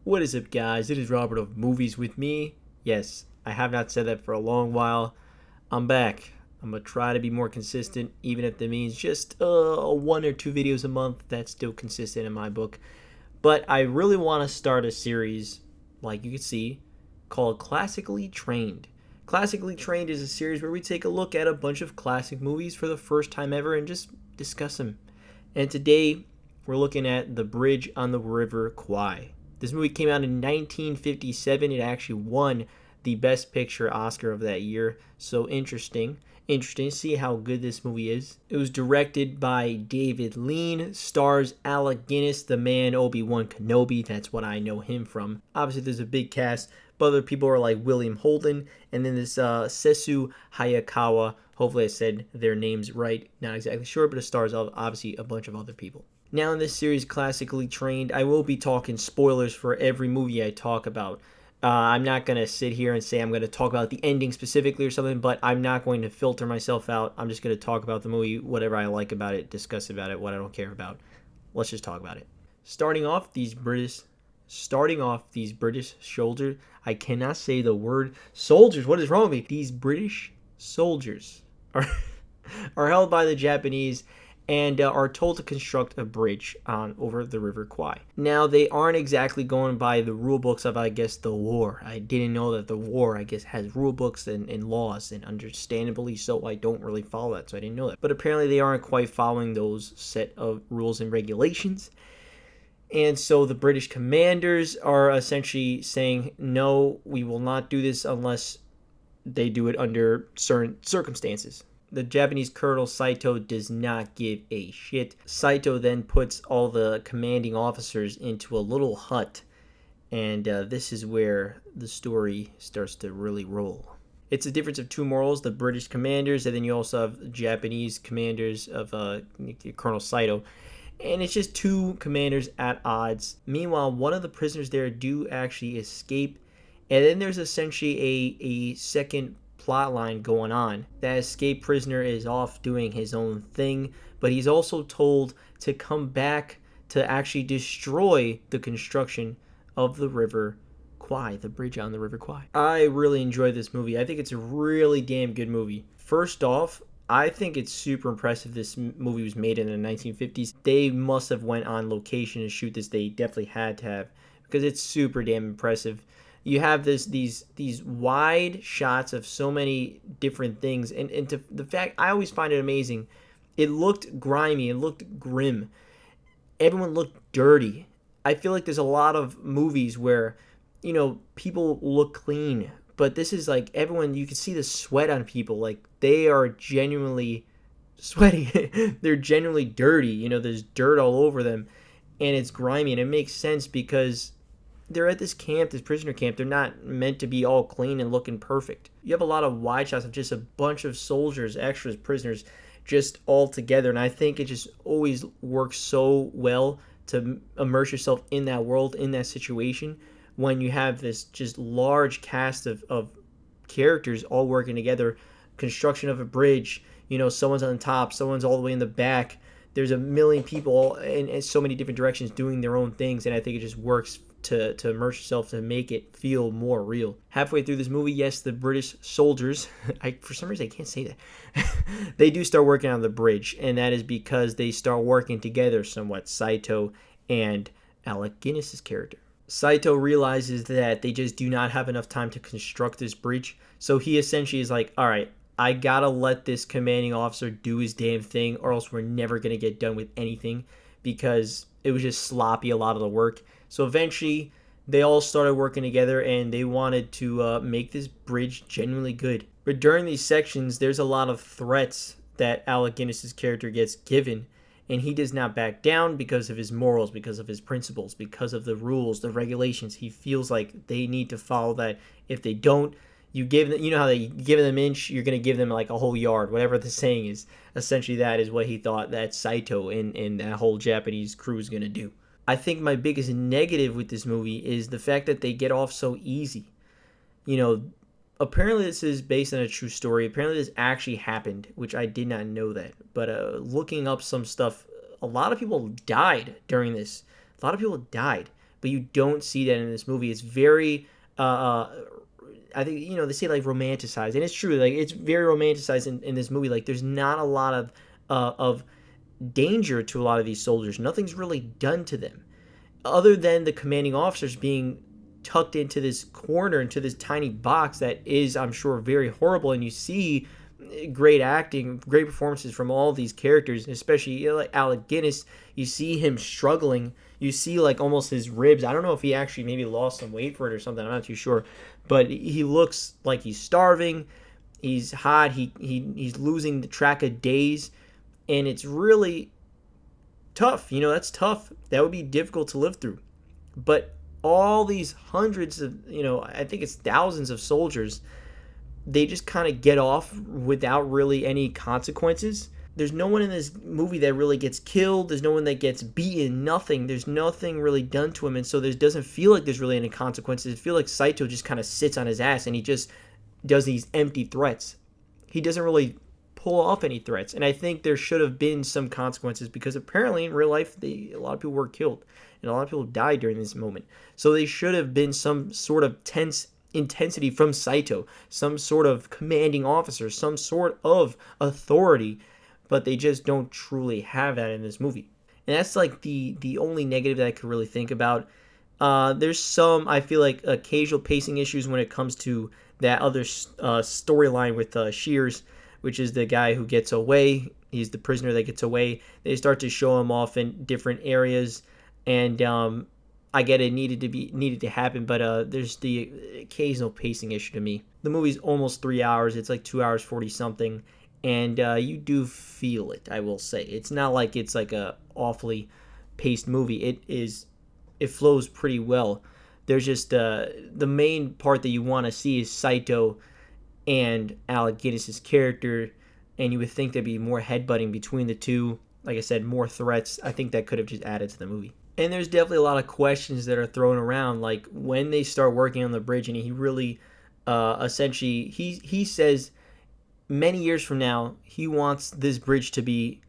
What is up, guys? It is Robert of Movies with Me. Yes, I have not said that for a long while. I'm back. I'm gonna try to be more consistent, even if that means just one or two videos a month. That's still consistent in my book. But I really want to start a series, like you can see, called Classically Trained. Classically Trained is a series where we take a look at a bunch of classic movies for the first time ever and just discuss them. And today, we're looking at The Bridge on the River Kwai. This movie came out in 1957. It actually won the Best Picture Oscar of that year. So interesting. Interesting to see how good this movie is. It was directed by David Lean, stars Alec Guinness, the man Obi-Wan Kenobi. That's what I know him from. Obviously, there's a big cast, but other people are like William Holden, and then this Sesu Hayakawa. Hopefully I said their names right. Not exactly sure, but it stars obviously a bunch of other people. Now in this series, Classically Trained, I will be talking spoilers for every movie I talk about. I'm not going to sit here and say I'm going to talk about the ending specifically or something, but I'm not going to filter myself out. I'm just going to talk about the movie, whatever I like about it, discuss about it, what I don't care about. Let's just talk about it. Starting off these British soldiers. I cannot say the word soldiers. What is wrong with me? These British soldiers are held by the Japanese and are told to construct a bridge over the River Kwai. Now, they aren't exactly going by the rule books of, I guess, the war. I didn't know that the war, I guess, has rule books and laws, and understandably so, I don't really follow that, so I didn't know that. But apparently they aren't quite following those set of rules and regulations. And so the British commanders are essentially saying, no, we will not do this unless they do it under certain circumstances. The Japanese Colonel Saito does not give a shit. Saito then puts all the commanding officers into a little hut, and this is where the story starts to really roll. It's a difference of two morals, the British commanders, and then you also have Japanese commanders of Colonel Saito. And it's just two commanders at odds. Meanwhile, one of the prisoners there do actually escape, and then there's essentially a second plot line going on. That escaped prisoner is off doing his own thing, but he's also told to come back to actually destroy the construction of the River Kwai, the bridge on the River Kwai. I really enjoyed this movie. I think it's a really damn good movie. First off, I think it's super impressive this movie was made in the 1950s. They must have went on location to shoot this. They definitely had to have, because it's super damn impressive. You have these wide shots of so many different things, and to the fact, I always find it amazing. It looked grimy, it looked grim. Everyone looked dirty. I feel like there's a lot of movies where, people look clean, but this is like everyone, you can see the sweat on people, like they are genuinely sweaty. They're genuinely dirty. There's dirt all over them, and it's grimy, and it makes sense because they're at this camp, this prisoner camp. They're not meant to be all clean and looking perfect. You have a lot of wide shots of just a bunch of soldiers, extras, prisoners, just all together. And I think it just always works so well to immerse yourself in that world, in that situation, when you have this just large cast of characters all working together. Construction of a bridge, someone's on top, someone's all the way in the back. There's a million people in so many different directions doing their own things, and I think it just works to immerse yourself, to make it feel more real. Halfway through this movie, yes, the British soldiers, for some reason I can't say that, they do start working on the bridge, and that is because they start working together somewhat, Saito and Alec Guinness's character. Saito realizes that they just do not have enough time to construct this bridge, so he essentially is like, all right, I gotta let this commanding officer do his damn thing, or else we're never gonna get done with anything, because it was just sloppy, a lot of the work. So eventually, they all started working together, and they wanted to make this bridge genuinely good. But during these sections, there's a lot of threats that Alec Guinness's character gets given, and he does not back down because of his morals, because of his principles, because of the rules, the regulations. He feels like they need to follow that. If they don't, you give them, how they give them an inch, you're going to give them like a whole yard, whatever the saying is. Essentially, that is what he thought that Saito and that whole Japanese crew is going to do. I think my biggest negative with this movie is the fact that they get off so easy. Apparently this is based on a true story. Apparently this actually happened, which I did not know that. But looking up some stuff, a lot of people died during this. A lot of people died. but you don't see that in this movie. It's very I think, they say like romanticized, and it's true. Like, it's very romanticized in this movie. Like, there's not a lot of danger to a lot of these soldiers. Nothing's really done to them, other than the commanding officers being tucked into this corner, into this tiny box that is, I'm sure, very horrible. And you see great acting, great performances from all these characters, especially like Alec Guinness. You see him struggling. You see like almost his ribs. I don't know if he actually maybe lost some weight for it or something. I'm not too sure, but he looks like he's starving. He's hot. He's losing the track of days, and it's really tough. That's tough. That would be difficult to live through. But all these hundreds of, I think it's thousands of soldiers, they just kind of get off without really any consequences. There's no one in this movie that really gets killed. There's no one that gets beaten. Nothing. There's nothing really done to him. And so there doesn't feel like there's really any consequences. I feel like Saito just kind of sits on his ass and he just does these empty threats. He doesn't really pull off any threats. And I think there should have been some consequences, because apparently in real life, a lot of people were killed and a lot of people died during this moment. So they should have been some sort of tense intensity from Saito, some sort of commanding officer, some sort of authority, but they just don't truly have that in this movie. And that's like the only negative that I could really think about. There's some, I feel like, occasional pacing issues when it comes to that other storyline with Shears, which is the guy who gets away. He's the prisoner that gets away. They start to show him off in different areas, and I get it needed to happen, but there's the occasional pacing issue to me. The movie's almost 3 hours. It's like 2 hours 40 something, and you do feel it. I will say it's not like it's like a awfully paced movie. It flows pretty well. There's just the main part that you want to see is Saito and Alec Guinness's character, and you would think there'd be more headbutting between the two. Like I said, more threats. I think that could have just added to the movie. And there's definitely a lot of questions that are thrown around, like when they start working on the bridge, and he really, essentially, he says many years from now, he wants this bridge to be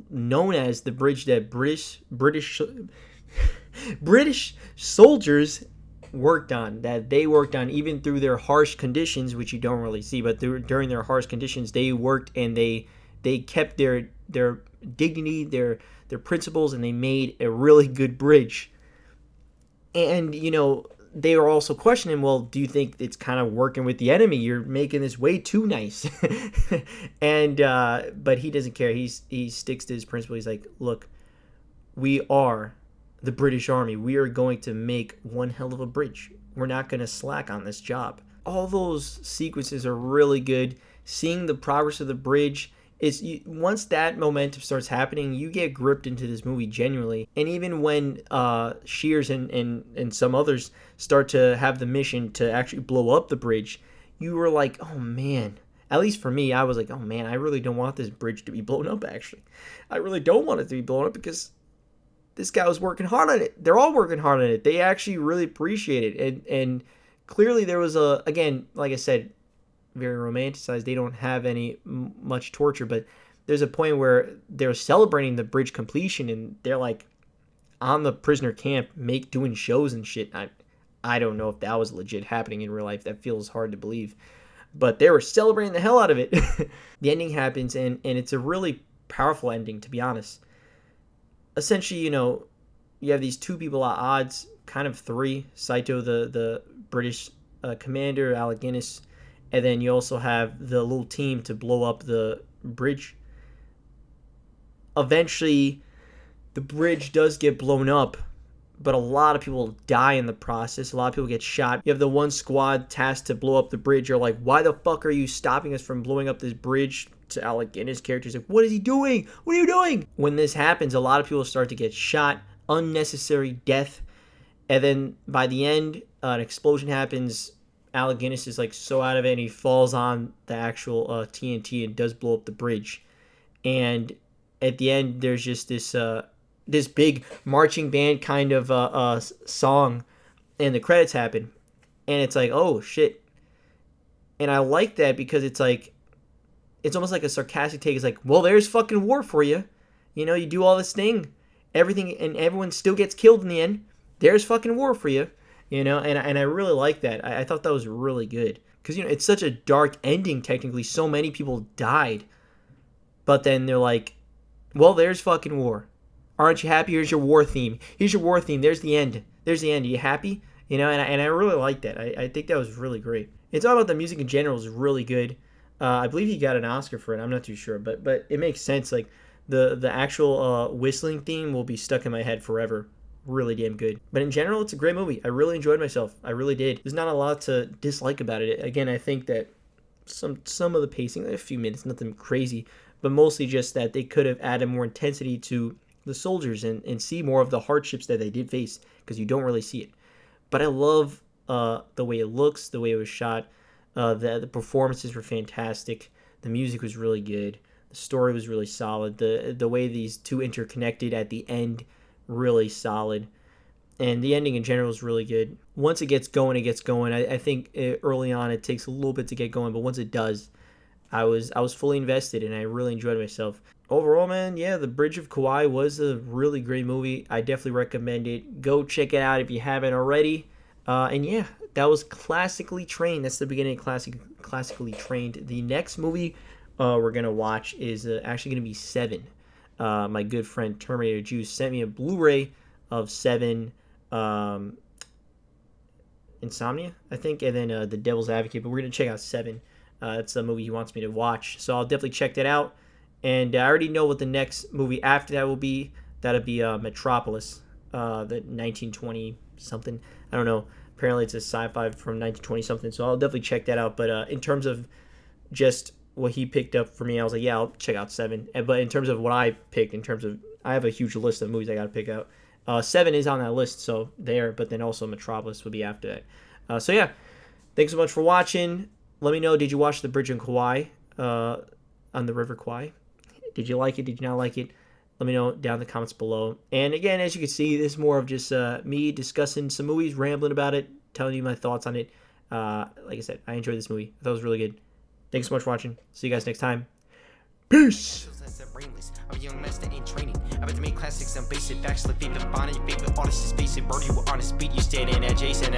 known as the bridge that British soldiers worked on, that they worked on even through their harsh conditions, which you don't really see, but during their harsh conditions, they worked and they kept their dignity, their principles, and they made a really good bridge. And they were also questioning, well, do you think it's kind of working with the enemy? You're making this way too nice. And but he doesn't care. He sticks to his principle. He's like, look, we are the British Army. We are going to make one hell of a bridge. We're not going to slack on this job. All those sequences are really good. Seeing the progress of the bridge, once that momentum starts happening, you get gripped into this movie genuinely. And even when Shears and some others start to have the mission to actually blow up the bridge, you were like, oh man. At least for me, I was like, oh man, I really don't want this bridge to be blown up, actually. I really don't want it to be blown up, because this guy was working hard on it. They're all working hard on it. They actually really appreciate it. And clearly there was again, like I said, very romanticized. They don't have any much torture, but there's a point where they're celebrating the bridge completion, and they're like on the prisoner camp doing shows and shit. I don't know if that was legit happening in real life. That feels hard to believe, but they were celebrating the hell out of it. The ending happens, and it's a really powerful ending, to be honest. Essentially, you have these two people at odds, kind of three. Saito, the British commander, Alec Guinness, and then you also have the little team to blow up the bridge. Eventually, the bridge does get blown up, but a lot of people die in the process. A lot of people get shot. You have the one squad tasked to blow up the bridge. You're like, why the fuck are you stopping us from blowing up this bridge? To Alec Guinness' character, he's like, what is he doing? What are you doing? When this happens, a lot of people start to get shot. Unnecessary death. And then by the end, an explosion happens. Alec Guinness is like so out of it, and he falls on the actual TNT and does blow up the bridge. And at the end, there's just this big marching band kind of song, and the credits happen, and it's like, oh shit. And I like that, because it's like, it's almost like a sarcastic take. It's like, well, there's fucking war for you. You do all this thing, everything, and everyone still gets killed in the end. there's fucking war for you, you know. And I really like that. I thought that was really good because, you know, it's such a dark ending. Technically, so many people died, but then they're like, well, there's fucking war. Aren't you happy? Here's your war theme. Here's your war theme. There's the end. There's the end. Are you happy? You know, and I really like that. I think that was really great. It's all about the music in general is really good. I believe he got an Oscar for it. I'm not too sure, but it makes sense. Like the actual whistling theme will be stuck in my head forever. Really damn good. But in general, it's a great movie. I really enjoyed myself. I really did. There's not a lot to dislike about it. Again, I think that some of the pacing, like a few minutes, nothing crazy, but mostly just that they could have added more intensity to the soldiers and see more of the hardships that they did face, because you don't really see it. But I love the way it looks, the way it was shot. The performances were fantastic. The music was really good. The story was really solid. The way these two interconnected at the end, really solid. And the ending in general is really good. Once it gets going, it gets going. I think early on it takes a little bit to get going, but once it does, I was fully invested and I really enjoyed myself. Overall, man, yeah, The Bridge of Kauai was a really great movie. I definitely recommend it. Go check it out if you haven't already. And yeah, that was Classically Trained. That's the beginning of Classically Trained. The next movie we're going to watch is actually going to be Seven. My good friend Terminator Juice sent me a Blu-ray of Seven, Insomnia, I think, and then The Devil's Advocate. But we're going to check out Seven. That's the movie he wants me to watch. So I'll definitely check that out. And I already know what the next movie after that will be. That'll be Metropolis, the 1920 something. I don't know. Apparently it's a sci-fi from 1920 something. So I'll definitely check that out. But in terms of just what he picked up for me, I was like, yeah, I'll check out Seven. But in terms of what I picked, I have a huge list of movies I got to pick out. Seven is on that list, so there. But then also Metropolis would be after that. So yeah, thanks so much for watching. Let me know, did you watch The Bridge on Kauai, on the River Kwai? Did you like it? Did you not like it? Let me know down in the comments below. And again, as you can see, this is more of just me discussing some movies, rambling about it, telling you my thoughts on it. Like I said, I enjoyed this movie. I thought it was really good. Thanks so much for watching. See you guys next time. Peace! I'm a young master in training. I'm about to make classics and basic facts like favorite bond and your favorite artist is basic. Birdie with honest beat, you standing adjacent.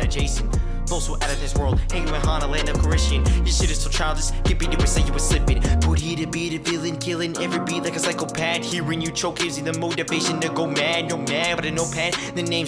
Flows were out of this world, hanging with Hana, land of Christian. Your shit is so childish, can't be doing say you were slipping. Put here to be the villain, killing every beat like a psychopath. Hearing you choke gives you the motivation to go mad. You're mad, but a notepad, the name